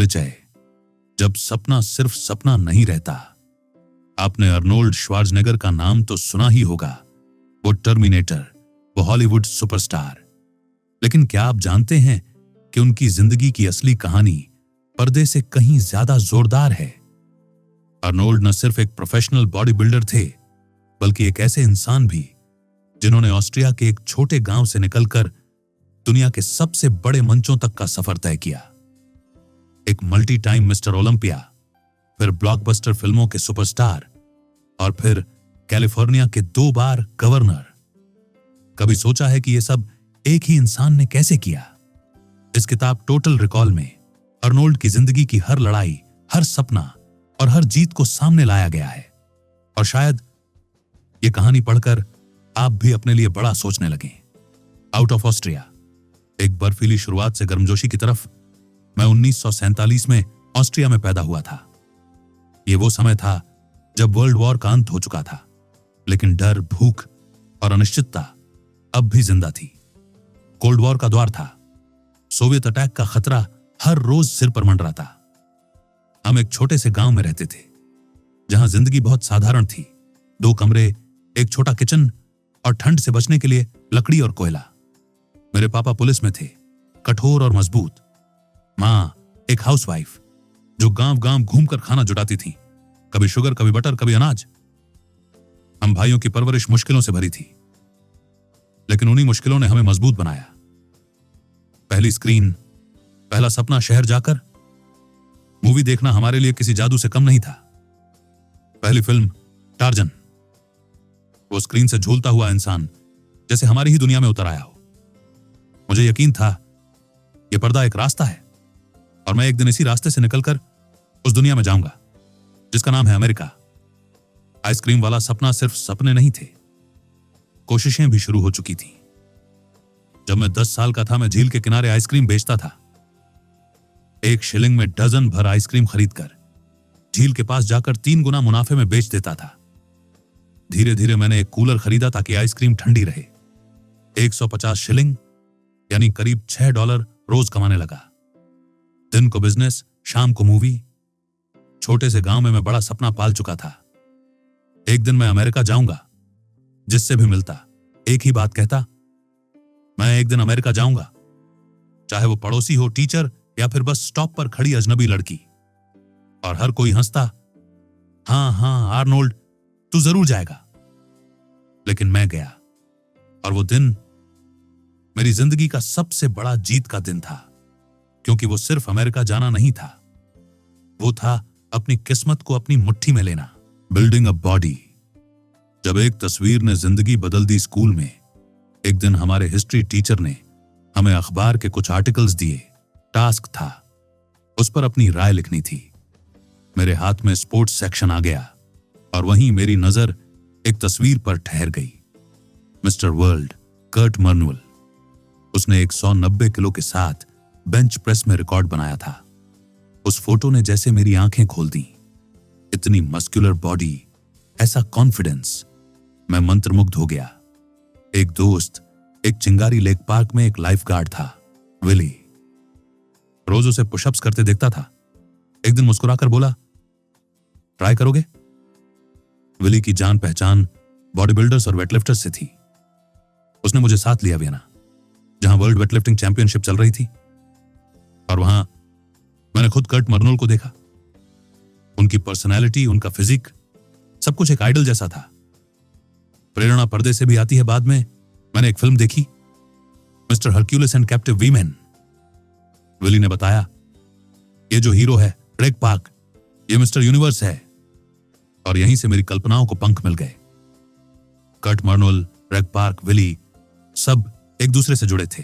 परिचय। जब सपना सिर्फ सपना नहीं रहता। आपने अर्नोल्ड श्वार्ज़नेगर का नाम तो सुना ही होगा। वो टर्मिनेटर, वो हॉलीवुड सुपरस्टार। लेकिन क्या आप जानते हैं कि उनकी जिंदगी की असली कहानी पर्दे से कहीं ज्यादा जोरदार है। अर्नोल्ड न सिर्फ एक प्रोफेशनल बॉडी बिल्डर थे, बल्कि एक ऐसे इंसान भी जिन्होंने ऑस्ट्रिया के एक छोटे गांव से निकलकर दुनिया के सबसे बड़े मंचों तक का सफर तय किया। एक मल्टी टाइम मिस्टर ओलंपिया, फिर ब्लॉकबस्टर फिल्मों के सुपरस्टार और फिर कैलिफोर्निया के 2 बार गवर्नर। कभी सोचा है कि यह सब एक ही इंसान ने कैसे किया? इस किताब टोटल रिकॉल में अर्नोल्ड की जिंदगी की हर लड़ाई, हर सपना और हर जीत को सामने लाया गया है। और शायद यह कहानी पढ़कर आप भी अपने लिए बड़ा सोचने लगें। आउट ऑफ ऑस्ट्रिया, एक बर्फीली शुरुआत से गर्मजोशी की तरफ। मैं 1947 में ऑस्ट्रिया में पैदा हुआ था। यह वो समय था जब वर्ल्ड वॉर का अंत हो चुका था, लेकिन डर, भूख और अनिश्चितता अब भी जिंदा थी। कोल्ड वॉर का दौर था। सोवियत अटैक का खतरा हर रोज सिर पर मंडराता। हम एक छोटे से गांव में रहते थे, जहां जिंदगी बहुत साधारण थी। 2 कमरे, एक छोटा किचन और ठंड से बचने के लिए लकड़ी और कोयला। मेरे पापा पुलिस में थे, कठोर और मजबूत। मां एक हाउसवाइफ जो गांव गांव घूमकर खाना जुटाती थी, कभी शुगर, कभी बटर, कभी अनाज। हम भाइयों की परवरिश मुश्किलों से भरी थी, लेकिन उन्हीं मुश्किलों ने हमें मजबूत बनाया। पहली स्क्रीन, पहला सपना शहर जाकर मूवी देखना हमारे लिए किसी जादू से कम नहीं था। पहली फिल्म टार्जन, वो स्क्रीन से झूलता हुआ इंसान जैसे हमारी ही दुनिया में उतर आया हो। मुझे यकीन था यह पर्दा एक रास्ता है और मैं एक दिन इसी रास्ते से निकलकर उस दुनिया में जाऊंगा जिसका नाम है अमेरिका। आइसक्रीम वाला सपना सिर्फ सपने नहीं थे, कोशिशें भी शुरू हो चुकी थीं। जब मैं 10 साल का था, मैं झील के किनारे आइसक्रीम बेचता था। 1 शिलिंग में डजन भर आइसक्रीम खरीदकर झील के पास जाकर 3 गुना मुनाफे में बेच देता था। धीरे धीरे मैंने एक कूलर खरीदा ताकि आइसक्रीम ठंडी रहे। 150 शिलिंग यानी करीब $6 रोज कमाने लगा। दिन को बिजनेस, शाम को मूवी। छोटे से गांव में मैं बड़ा सपना पाल चुका था। एक दिन मैं अमेरिका जाऊंगा। जिससे भी मिलता एक ही बात कहता, मैं एक दिन अमेरिका जाऊंगा। चाहे वो पड़ोसी हो, टीचर या फिर बस स्टॉप पर खड़ी अजनबी लड़की। और हर कोई हंसता, हां हां आर्नोल्ड, तू जरूर जाएगा। लेकिन मैं गया, और वो दिन मेरी जिंदगी का सबसे बड़ा जीत का दिन था। क्योंकि वो सिर्फ अमेरिका जाना नहीं था, वो था अपनी किस्मत को अपनी मुट्ठी में लेना। Building a body. जब एक तस्वीर ने जिंदगी बदल दी स्कूल में, एक दिन हमारे हिस्ट्री टीचर ने हमें अखबार के कुछ आर्टिकल्स दिए। टास्क था, उस पर अपनी राय लिखनी थी। मेरे हाथ में स्पोर्ट्स सेक्शन आ गया और वहीं मेरी नजर एक तस्वीर पर ठहर गई। Mister World Kurt Marnul. उसने 190 किलो के साथ बेंच प्रेस में रिकॉर्ड बनाया था। उस फोटो ने जैसे मेरी आंखें खोल दी। इतनी मस्कुलर बॉडी, ऐसा कॉन्फिडेंस, मैं मंत्रमुग्ध हो गया। एक दोस्त एक चिंगारी लेक पार्क में एक लाइफ गार्ड था, विली। रोज उसे पुशअप्स करते देखता था। एक दिन मुस्कुराकर बोला, ट्राई करोगे? विली की जान पहचान बॉडी बिल्डर्स और वेटलिफ्टर्स से थी। उसने मुझे साथ लिया वियना, जहां वर्ल्ड वेटलिफ्टिंग चैंपियनशिप चल रही थी। और वहां मैंने खुद कर्ट मर्नुअल को देखा। उनकी पर्सनैलिटी, उनका फिजिक, सब कुछ एक आइडल जैसा था। प्रेरणा पर्दे से भी आती है बाद में। मैंने एक फिल्म देखी, Mister Hercules and Captive Women. Willie ने बताया, ये जो हीरो है ग्रेग पार्क, ये मिस्टर यूनिवर्स है। और यहीं से मेरी कल्पनाओं को पंख मिल गए। कर्ट मर्नुअल, ग्रेग पार्क, विली सब एक दूसरे से जुड़े थे।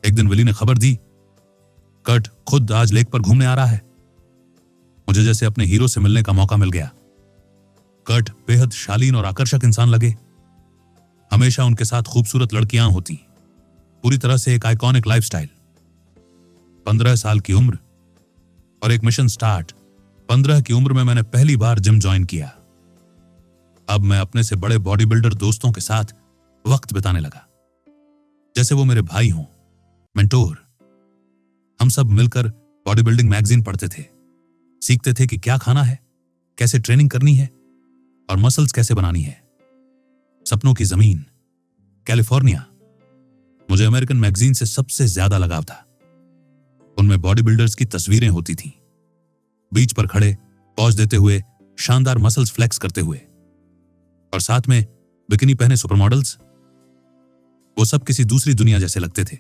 एक दिन विली ने खबर दी, कर्ट खुद आज लेक पर घूमने आ रहा है। मुझे जैसे अपने हीरो से मिलने का मौका मिल गया। कर्ट बेहद शालीन और आकर्षक इंसान लगे। हमेशा उनके साथ खूबसूरत लड़कियां होती, पूरी तरह से एक आइकॉनिक लाइफस्टाइल। 15 साल की उम्र और एक मिशन स्टार्ट। 15 की उम्र में मैंने पहली बार जिम ज्वाइन किया। अब मैं अपने से बड़े बॉडी बिल्डर दोस्तों के साथ वक्त बिताने लगा, जैसे वो मेरे भाई हों, मेंटोर। हम सब मिलकर बॉडी बिल्डिंग मैगजीन पढ़ते थे, सीखते थे कि क्या खाना है, कैसे ट्रेनिंग करनी है और मसल्स कैसे बनानी है। सपनों की जमीन कैलिफोर्निया। मुझे अमेरिकन मैगजीन से सबसे ज्यादा लगाव था। उनमें बॉडी बिल्डर्स की तस्वीरें होती थीं, बीच पर खड़े पॉज देते हुए, शानदार मसल्स फ्लेक्स करते हुए, और साथ में बिकिनी पहने सुपर मॉडल्स। वो सब किसी दूसरी दुनिया जैसे लगते थे।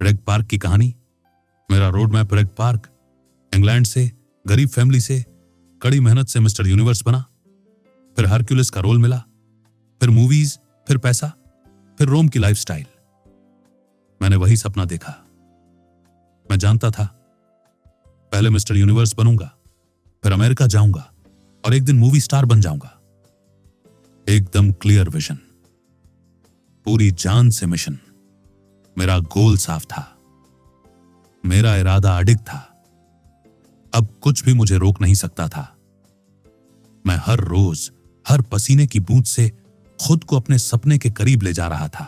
रेग पार्क की कहानी। मेरा रोड मैप रेग पार्क। इंग्लैंड से, गरीब फैमिली से, कड़ी मेहनत से मिस्टर यूनिवर्स बना, फिर हरक्यूलिस का रोल मिला, फिर मूवीज, फिर पैसा, फिर रोम की लाइफस्टाइल। मैंने वही सपना देखा। मैं जानता था पहले मिस्टर यूनिवर्स बनूंगा, फिर अमेरिका जाऊंगा और एक दिन मूवी स्टार बन जाऊंगा। एकदम क्लियर विजन, पूरी जान से मिशन। मेरा गोल साफ था, मेरा इरादा अडिग था। अब कुछ भी मुझे रोक नहीं सकता था। मैं हर रोज, हर पसीने की बूंद से खुद को अपने सपने के करीब ले जा रहा था।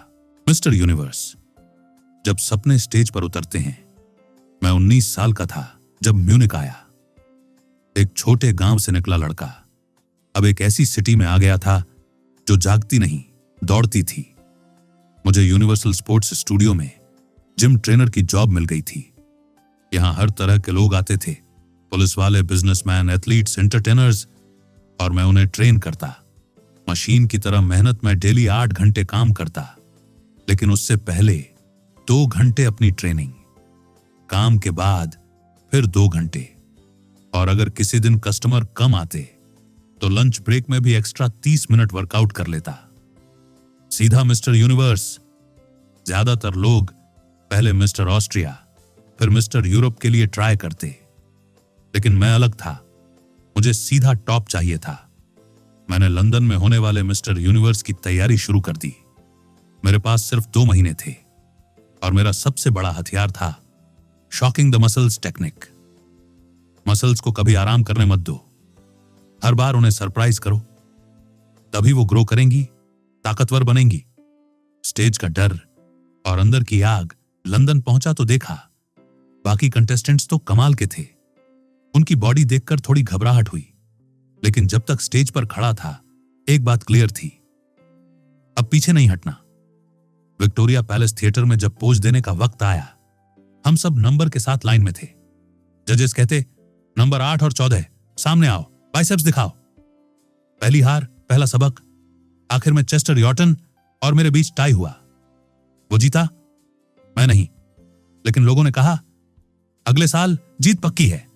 Mister universe. जब सपने स्टेज पर उतरते हैं। मैं 19 साल का था जब म्यूनिक आया। एक छोटे गांव से निकला लड़का अब एक ऐसी सिटी में आ गया था जो जागती नहीं, दौड़ती थी। मुझे यूनिवर्सल स्पोर्ट्स स्टूडियो में जिम ट्रेनर की जॉब मिल गई थी। यहां हर तरह के लोग आते थे, पुलिस वाले, बिजनेसमैन, एथलीट्स, एंटरटेनर्स, और मैं उन्हें ट्रेन करता। मशीन की तरह मेहनत में डेली 8 घंटे काम करता, लेकिन उससे पहले 2 घंटे अपनी ट्रेनिंग, काम के बाद फिर 2 घंटे, और अगर किसी दिन कस्टमर कम आते तो लंच ब्रेक में भी एक्स्ट्रा 30 मिनट वर्कआउट कर लेता। सीधा मिस्टर यूनिवर्स। ज्यादातर लोग पहले मिस्टर ऑस्ट्रिया, फिर मिस्टर यूरोप के लिए ट्राई करते, लेकिन मैं अलग था। मुझे सीधा टॉप चाहिए था। मैंने लंदन में होने वाले मिस्टर यूनिवर्स की तैयारी शुरू कर दी। मेरे पास सिर्फ 2 महीने थे और मेरा सबसे बड़ा हथियार था shocking the muscles technique. Muscles को कभी आराम करने मत दो, हर बार उन्हें सरप्राइज करो, तभी वो ग्रो करेंगी, ताकतवर बनेंगी। स्टेज का डर और अंदर की आग। लंदन पहुंचा तो देखा, बाकी कंटेस्टेंट्स तो कमाल के थे। उनकी बॉडी देखकर थोड़ी घबराहट हुई, लेकिन जब तक स्टेज पर खड़ा था एक बात क्लियर थी, अब पीछे नहीं हटना। विक्टोरिया पैलेस थिएटर में जब पोज देने का वक्त आया, हम सब नंबर के साथ लाइन में थे। जजेस कहते, नंबर 8 और 14 सामने आओ, बाइसेप्स दिखाओ। पहली हार, पहला सबक। आखिर में चेस्टर यॉर्टन और मेरे बीच टाई हुआ। वो जीता, मैं नहीं, लेकिन लोगों ने कहा अगले साल जीत पक्की है।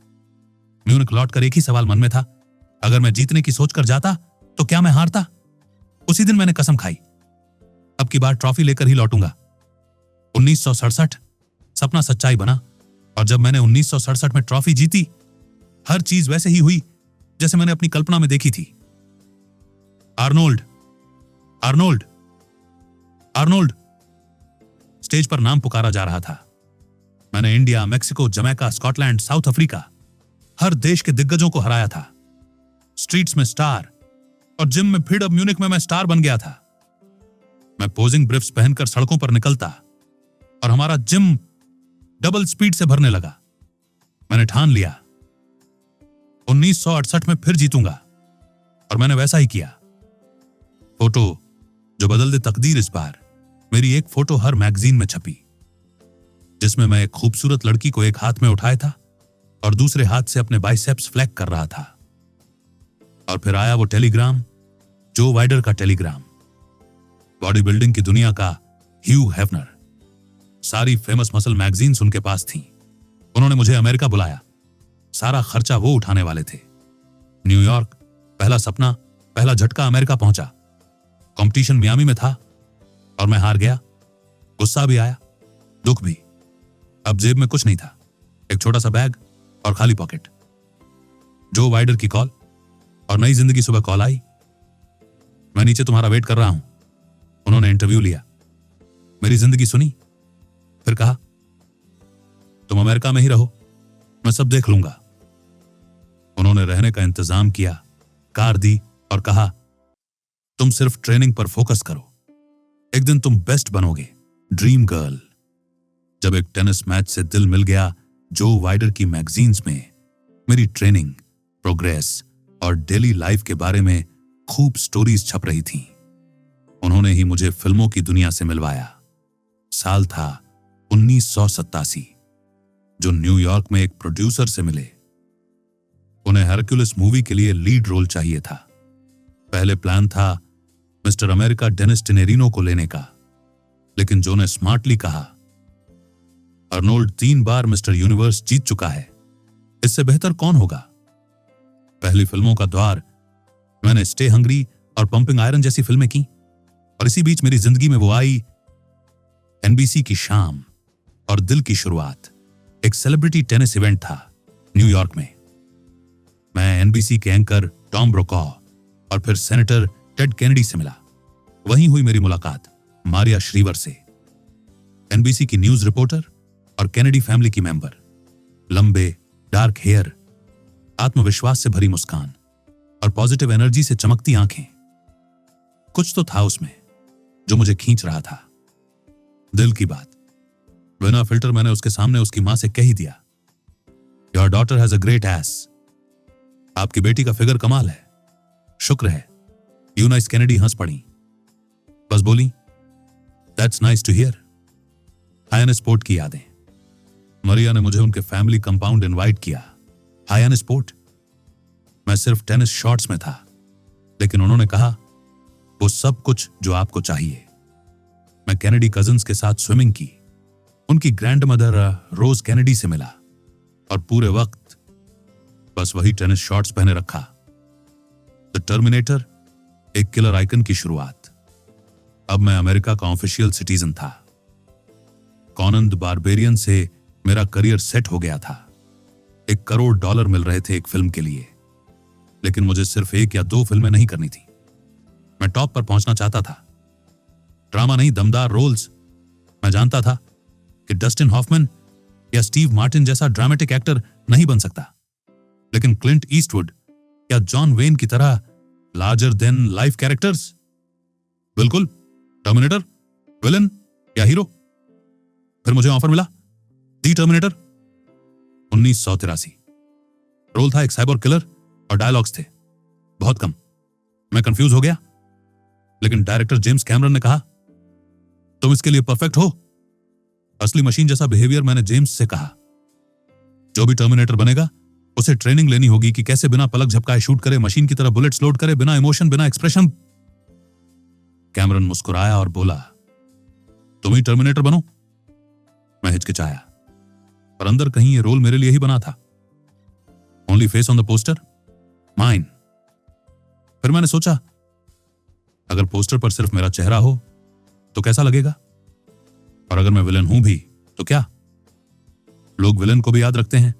म्यूनिक लौटकर एक ही सवाल मन में था, अगर मैं जीतने की सोचकर जाता तो क्या मैं हारता? उसी दिन मैंने कसम खाई, अब की बार ट्रॉफी लेकर ही लौटूंगा। 1967 सपना सच्चाई बना, और जब मैंने 1967 में ट्रॉफी जीती, हर चीज वैसे ही हुई जैसे मैंने अपनी कल्पना में देखी थी। Arnold, Arnold, Arnold. स्टेज पर नाम पुकारा जा रहा था। मैंने India, Mexico, Jamaica, Scotland, South Africa, हर देश के दिग्गजों को हराया था। स्ट्रीट्स में स्टार, और जिम में फिर अब म्यूनिक में मैं स्टार बन गया था। मैं पोजिंग ब्रिफ्स पहनकर सड़कों पर निकलता और हमारा जिम डबल स्पीड से भरने लगा। मैंने ठान लिया 1968 में फिर जीतूंगा, और मैंने वैसा ही किया। फोटो जो बदल दे तकदीर। इस बार मेरी एक फोटो हर मैगजीन में छपी, जिसमें मैं एक खूबसूरत लड़की को एक हाथ में उठाया था और दूसरे हाथ से अपने बाइसेप्स फ्लैक्स कर रहा था। और फिर आया वो टेलीग्राम, जो वाइडर का टेलीग्राम, बॉडी बिल्डिंग की दुनिया का ह्यू हेफनर। सारी फेमस मसल मैगजीन्स उनके पास थीं। उन्होंने मुझे अमेरिका बुलाया। सारा खर्चा वो उठाने वाले थे। न्यूयॉर्क, पहला सपना, पहला झटका अमेरिका पहुंचा। कंपटीशन मियामी में था और मैं हार गया। गुस्सा भी आया, दुख भी। अब जेब में कुछ नहीं था, एक छोटा सा बैग और खाली पॉकेट। जो वाइडर की कॉल और नई जिंदगी। सुबह कॉल आई, मैं नीचे तुम्हारा वेट कर रहा हूं। उन्होंने इंटरव्यू लिया, मेरी जिंदगी सुनी, फिर कहा तुम अमेरिका में ही रहो, मैं सब देख लूंगा। उन्होंने रहने का इंतजाम किया, कार दी और कहा तुम सिर्फ ट्रेनिंग पर फोकस करो, एक दिन तुम बेस्ट बनोगे, ड्रीम गर्ल। जब एक टेनिस मैच से दिल मिल गया, जो वाइडर की मैगजीन्स में मेरी ट्रेनिंग, प्रोग्रेस और डेली लाइफ के बारे में खूब स्टोरीज छप रही थीं। उन्होंने ही मुझे फिल्मों की दुनिया से मिलवाया। साल था 1987। जो न्यूयॉर्क में एक प्रोड्यूसर से मिले। उन्हें हरक्यूलिस मूवी के लिए लीड रोल चाहिए था। पहले प्लान था मिस्टर अमेरिका डेनिस टिनेरिनो को लेने का, लेकिन जो ने स्मार्टली कहा, अर्नोल्ड 3 बार मिस्टर यूनिवर्स जीत चुका है, इससे बेहतर कौन होगा। पहली फिल्मों का द्वार मैंने स्टे हंग्री और पंपिंग आयरन जैसी फिल्में की, और इसी बीच मेरी जिंदगी में वो आई एनबीसी की शाम और दिल की शुरुआत। एक सेलिब्रिटी टेनिस इवेंट था न्यूयॉर्क में। मैं एनबीसी के एंकर टॉम ब्रोकॉ और फिर सेनेटर टेड केनेडी से मिला। वहीं हुई मेरी मुलाकात मारिया श्रीवर से। एनबीसी की न्यूज रिपोर्टर और केनेडी फैमिली की मेंबर। लंबे डार्क हेयर, आत्मविश्वास से भरी मुस्कान और पॉजिटिव एनर्जी से चमकती आंखें। कुछ तो था उसमें जो मुझे खींच रहा था। दिल की बात बिना फिल्टर मैंने उसके सामने उसकी मां से कह ही दिया, your daughter has a great S. आपकी बेटी का फिगर कमाल है। शुक्र है। यूनाइस केनेडी हंस पड़ी। बस बोली, दैट्स नाइस टू हियर। हायन स्पोर्ट की यादें। मरिया ने मुझे उनके फैमिली कंपाउंड इनवाइट किया। हायन स्पोर्ट। मैं सिर्फ टेनिस शॉर्ट्स में था, लेकिन उन्होंने कहा वो सब कुछ जो आपको चाहिए। मैं केनेडी कजिन्स के साथ स्विमिंग की, उनकी ग्रैंडमदर रोज केनेडी से मिला, और पूरे वक्त बस वही टेनिस शॉर्ट्स पहने रखा। द टर्मिनेटर, एक किलर आइकन की शुरुआत। अब मैं अमेरिका का ऑफिशियल सिटीजन था। कॉनन द बारबेरियन से मेरा करियर सेट हो गया था। $1 करोड़ मिल रहे थे एक फिल्म के लिए, लेकिन मुझे सिर्फ 1 या 2 फिल्में नहीं करनी थी। मैं टॉप पर पहुंचना चाहता था। ड्रामा नहीं, दमदार रोल्स। मैं जानता था कि डस्टिन हॉफमैन या स्टीव मार्टिन जैसा ड्रामेटिक एक्टर नहीं बन सकता, लेकिन क्लिंट ईस्टवुड या जॉन वेन की तरह लार्जर देन लाइफ कैरेक्टर्स। बिल्कुल, टर्मिनेटर, विलन या हीरो। फिर मुझे ऑफर मिला, दी टर्मिनेटर। 1983। रोल था एक साइबर किलर और डायलॉग्स थे बहुत कम। मैं कंफ्यूज हो गया, लेकिन डायरेक्टर जेम्स कैमरन ने कहा, तुम इसके लिए परफेक्ट हो। असली मशीन जैसा बिहेवियर। मैंने जेम्स से कहा, जो भी टर्मिनेटर बनेगा उसे ट्रेनिंग लेनी होगी कि कैसे बिना पलक झपकाए शूट करे, मशीन की तरह बुलेट्स लोड करे, बिना इमोशन, बिना एक्सप्रेशन। कैमरन मुस्कुराया और बोला, तुम ही टर्मिनेटर बनो। मैं हिचकिचाया, पर अंदर कहीं ये रोल मेरे लिए ही बना था। Only face on the poster, mine. फिर मैंने सोचा, अगर पोस्टर पर सिर्फ मेरा चेहरा हो तो कैसा लगेगा, और अगर मैं विलन हूं भी तो क्या। लोग विलन को भी याद रखते हैं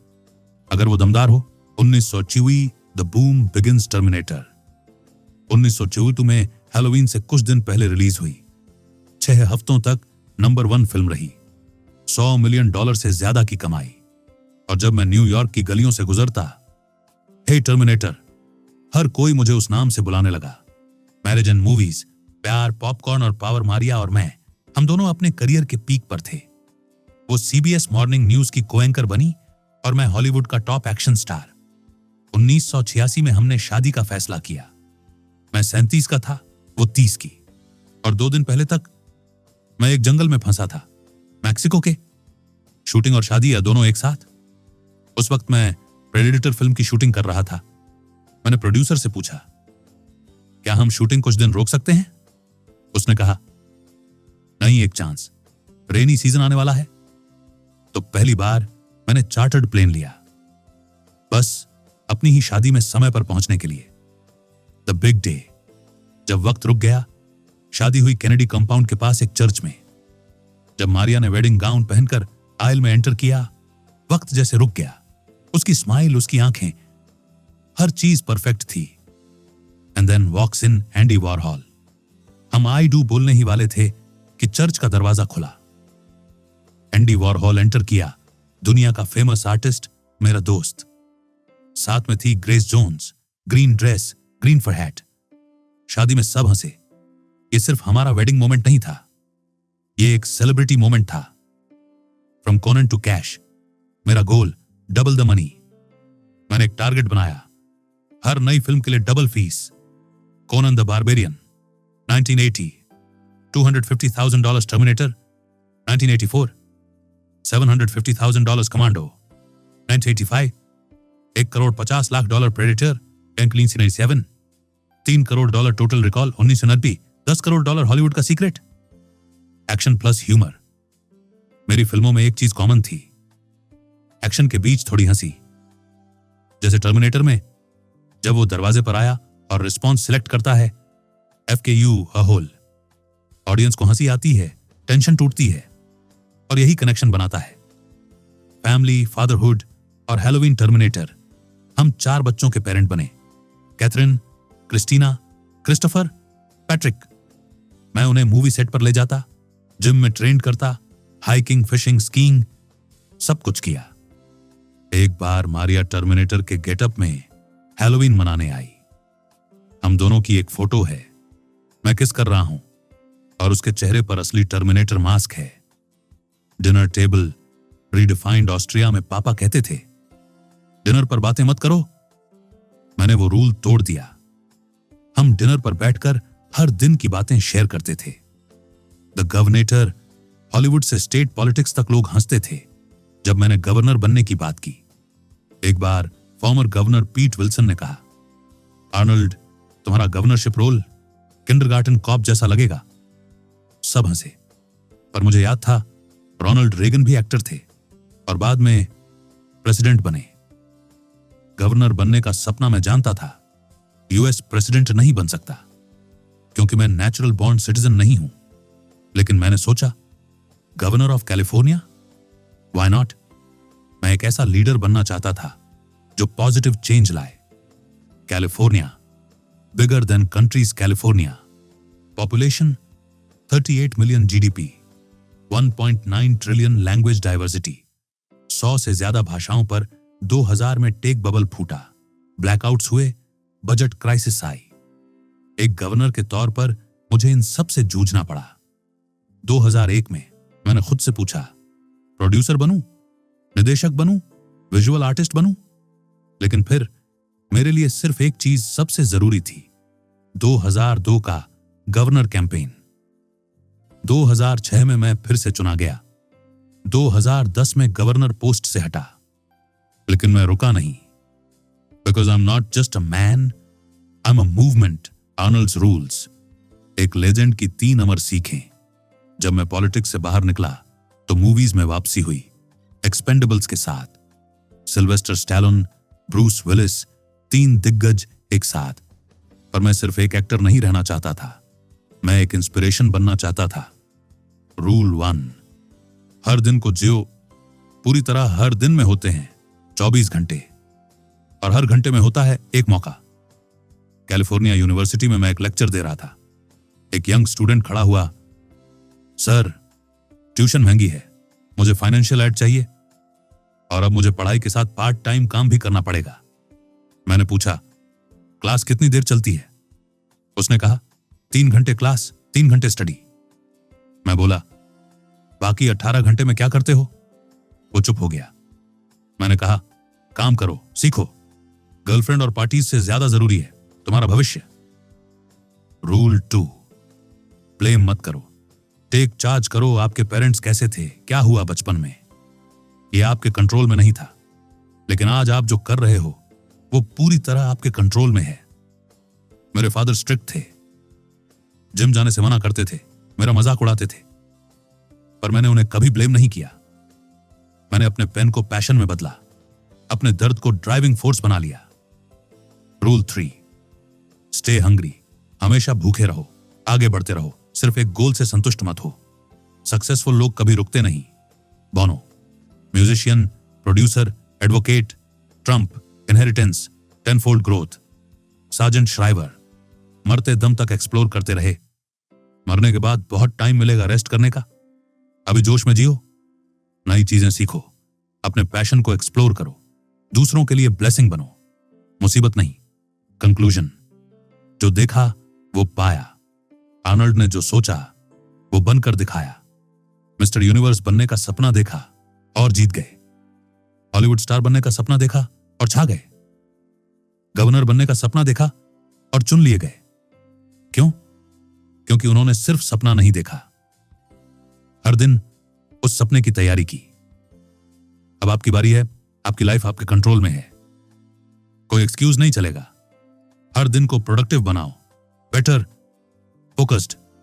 अगर वो दमदार हो। 1984 द बूम बिगिंस टर्मिनेटर 1942 में हैलोवीन से कुछ दिन पहले रिलीज हुई। 6 हफ्तों तक नंबर 1 फिल्म रही। $100 मिलियन से ज्यादा की कमाई। और जब मैं न्यूयॉर्क की गलियों से गुजरता, हे टर्मिनेटर, हर कोई मुझे उस नाम से बुलाने लगा। मैरिज एंड मूवीज, प्यार, पॉपकॉर्न और पावर मारिया और मैं, हम दोनों अपने करियर के पीक पर थे। वो सीबीएस मॉर्निंग न्यूज की को-एंकर बनी और मैं हॉलीवुड का टॉप एक्शन स्टार। 1986 में हमने शादी का फैसला किया। मैं 37 का था, वो 30 की। और 2 दिन पहले तक मैं एक जंगल में फंसा था, मैक्सिको के। शूटिंग और शादी या दोनों एक साथ। उस वक्त मैं प्रेडेटर फिल्म की शूटिंग कर रहा था। मैंने प्रोड्यूसर से पूछा, क्या हम शूटिंग कुछ दिन रोक सकते हैं? उसने कहा, नहीं, एक चांस। रेनी सीजन आने वाला है। तो पहली बार मैंने चार्टर्ड प्लेन लिया, बस अपनी ही शादी में समय पर पहुंचने के लिए। The big day. जब वक्त रुक गया, शादी हुई केनेडी कंपाउंड के पास एक चर्च में। जब मारिया ने वेडिंग गाउन पहनकर आयल में एंटर किया, वक्त जैसे रुक गया। उसकी स्माइल, उसकी आंखें, हर चीज परफेक्ट थी। And then walks in Andy Warhol. हम आई डू बोलने ही वाले थे कि चर्च का दरवाजा खुला। एंडी वॉरहॉल एंटर किया, दुनिया का फेमस आर्टिस्ट, मेरा दोस्त। साथ में थी Grace Jones, green dress, green fur hat. शादी में सब हंसे। ये सिर्फ हमारा वेडिंग मोमेंट नहीं था, ये एक सेलिब्रिटी मोमेंट था। फ्रॉम कोनन टू कैश, मेरा गोल डबल द मनी। मैंने एक टारगेट बनाया, हर नई फिल्म के लिए double fees. Conan the barbarian 1980, $250,000 terminator 1984, $750,000 commando 1985, $1,50,00,000 predator 1997, $3 crore total recall 1990, $10 crore Hollywood का सीक्रेट। Action plus humour. मेरी फिल्मों में एक चीज कॉमन थी, एक्शन के बीच थोड़ी हंसी। जैसे टर्मिनेटर में जब वो दरवाजे पर आया और रिस्पॉन्स सिलेक्ट करता है FKU अ होल, ऑडियंस को हंसी आती है, टेंशन टूटती है, और यही कनेक्शन बनाता है। फैमिली, फादरहुड और हैलोवीन टर्मिनेटर, हम 4 बच्चों के पेरेंट बने, कैथरीन, क्रिस्टीना, क्रिस्टोफर, पैट्रिक। मैं उन्हें मूवी सेट पर ले जाता, जिम में ट्रेन करता, हाइकिंग, फिशिंग, स्कीइंग, सब कुछ किया। एक बार मारिया टर्मिनेटर के गेटअप में हैलोवीन मनाने आई। हम दोनों की एक फोटो है, मैं किस कर रहा हूं और उसके चेहरे पर असली टर्मिनेटर मास्क है। डिनर टेबल रीडिफाइंड ऑस्ट्रिया में पापा कहते थे, डिनर पर बातें मत करो। मैंने वो रूल तोड़ दिया। हम डिनर पर बैठकर हर दिन की बातें शेयर करते थे। द गवर्नेटर, हॉलीवुड से स्टेट पॉलिटिक्स तक लोग हंसते थे जब मैंने गवर्नर बनने की बात की। एक बार फॉर्मर गवर्नर पीट विल्सन ने कहा, आर्नल्ड, तुम्हारा गवर्नरशिप रोल किंडरगार्टन कॉप जैसा लगेगा। सब हंसे, पर मुझे याद था रोनाल्ड रेगन भी एक्टर थे और बाद में प्रेसिडेंट बने। गवर्नर बनने का सपना मैं जानता था, US प्रेसिडेंट नहीं बन सकता क्योंकि मैं नेचुरल बॉर्न सिटीजन नहीं हूं, लेकिन मैंने सोचा governor of California, why not. मैं एक ऐसा लीडर बनना चाहता था जो पॉजिटिव चेंज लाए। California, bigger than countries California, population 38 million, GDP 1.9 trillion, language diversity, 100 से ज्यादा भाषाओं पर 2000 में टेक बबल फूटा, ब्लैकआउट्स हुए, बजट क्राइसिस आई। एक गवर्नर के तौर पर मुझे इन सब से जूझना पड़ा। 2001 में मैंने खुद से पूछा, प्रोड्यूसर बनूं, निर्देशक बनूं, विजुअल आर्टिस्ट बनूं? लेकिन फिर मेरे लिए सिर्फ एक चीज सबसे जरूरी थी, 2002 का गवर्नर कैंपेन। 2006 में मैं फिर से चुना गया, 2010 में गवर्नर पोस्ट से हटा, लेकिन मैं रुका नहीं। Because I am not just a man, I am a movement. Arnold's rules, एक लेजेंड की 3 अमर सीखें। जब मैं पॉलिटिक्स से बाहर निकला तो मूवीज में वापसी हुई, एक्सपेंडेबल्स के साथ, सिल्वेस्टर स्टैलोन, ब्रूस विलिस, 3 दिग्गज एक साथ। पर मैं सिर्फ एक एक्टर नहीं रहना चाहता था, मैं एक इंस्पिरेशन बनना चाहता था। रूल 1, हर दिन को जियो पूरी तरह। हर दिन में होते हैं 24 घंटे और हर घंटे में होता है एक मौका। कैलिफोर्निया यूनिवर्सिटी में मैं एक लेक्चर दे रहा था। एक यंग स्टूडेंट खड़ा हुआ, सर ट्यूशन महंगी है, मुझे फाइनेंशियल एड चाहिए और अब मुझे पढ़ाई के साथ पार्ट टाइम काम भी करना पड़ेगा। मैंने पूछा, क्लास कितनी देर चलती है? उसने कहा, 3 घंटे क्लास, 3 घंटे स्टडी। मैं बोला, बाकी 18 घंटे में क्या करते हो? वो चुप हो गया। मैंने कहा, काम करो, सीखो, गर्लफ्रेंड और पार्टीज से ज्यादा जरूरी है तुम्हारा भविष्य। रूल 2, ब्लेम मत करो, टेक चार्ज करो। आपके पेरेंट्स कैसे थे, क्या हुआ बचपन में, ये आपके कंट्रोल में नहीं था, लेकिन आज आप जो कर रहे हो वो पूरी तरह आपके कंट्रोल में है। मेरे फादर स्ट्रिक्ट थे, जिम जाने से मना करते थे, मेरा मजाक उड़ाते थे, पर मैंने उन्हें कभी ब्लेम नहीं किया। मैंने अपने पेन को पैशन में बदला, अपने दर्द को ड्राइविंग फोर्स बना लिया। रूल 3, स्टे हंग्री, हमेशा भूखे रहो, आगे बढ़ते रहो, सिर्फ एक गोल से संतुष्ट मत हो। सक्सेसफुल लोग कभी रुकते नहीं। Bono, musician, producer, advocate, Trump, inheritance, 10-fold growth, Sargent Shriver, मरते दम तक एक्सप्लोर करते रहे। मरने के बाद बहुत टाइम मिलेगा रेस्ट करने का, अभी जोश में जियो, नई चीजें सीखो, अपने पैशन को एक्सप्लोर करो, दूसरों के लिए ब्लेसिंग बनो, मुसीबत नहीं। कंक्लूजन, जो देखा वो पाया। आर्नल्ड ने जो सोचा वो बनकर दिखाया। मिस्टर यूनिवर्स बनने का सपना देखा और जीत गए। हॉलीवुड स्टार बनने का सपना देखा और छा गए। गवर्नर बनने का सपना देखा और चुन लिए गए। क्यों? क्योंकि उन्होंने सिर्फ सपना नहीं देखा, हर दिन उस सपने की तैयारी की। अब आपकी बारी है, आपकी लाइफ आपके कंट्रोल में है, कोई एक्सक्यूज नहीं चलेगा। हर दिन को प्रोडक्टिव बनाओ, बेटर, फोकस्ड